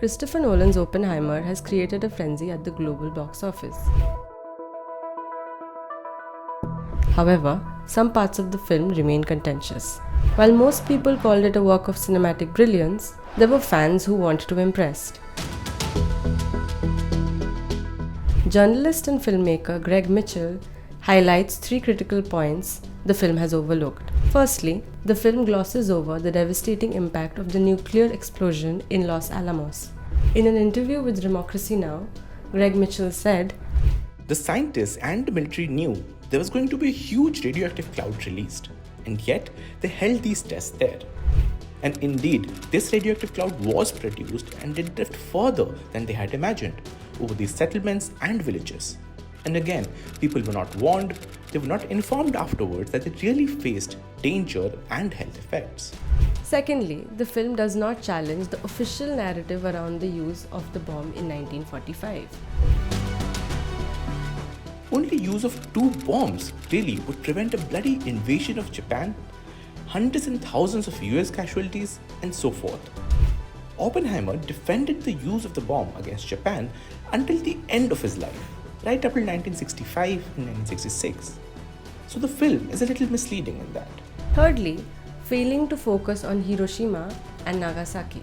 Christopher Nolan's Oppenheimer has created a frenzy at the global box office. However, some parts of the film remain contentious. While most people called it a work of cinematic brilliance, there were fans who wanted to impress. Journalist and filmmaker Greg Mitchell highlights three critical points the film has overlooked. Firstly, the film glosses over the devastating impact of the nuclear explosion in Los Alamos. In an interview with Democracy Now!, Greg Mitchell said, "The scientists and the military knew there was going to be a huge radioactive cloud released, and yet they held these tests there. And indeed, this radioactive cloud was produced and did drift further than they had imagined over these settlements and villages. And again, people were not warned, they were not informed afterwards that they really faced danger and health effects." Secondly, the film does not challenge the official narrative around the use of the bomb in 1945. Only use of 2 bombs really would prevent a bloody invasion of Japan, hundreds and thousands of US casualties, and so forth. Oppenheimer defended the use of the bomb against Japan until the end of his life, right up till 1965 and 1966. So the film is a little misleading in that. Thirdly, failing to focus on Hiroshima and Nagasaki.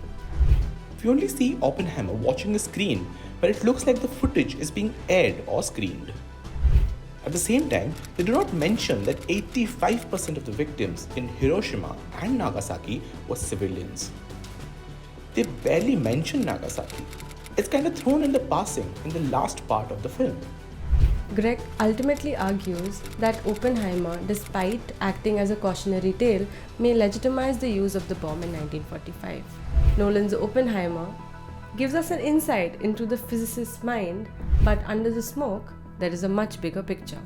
We only see Oppenheimer watching a screen where it looks like the footage is being aired or screened. At the same time, they do not mention that 85% of the victims in Hiroshima and Nagasaki were civilians. They barely mention Nagasaki. It's kind of thrown in the passing in the last part of the film. Greg ultimately argues that Oppenheimer, despite acting as a cautionary tale, may legitimize the use of the bomb in 1945. Nolan's Oppenheimer gives us an insight into the physicist's mind, but under the smoke, there is a much bigger picture.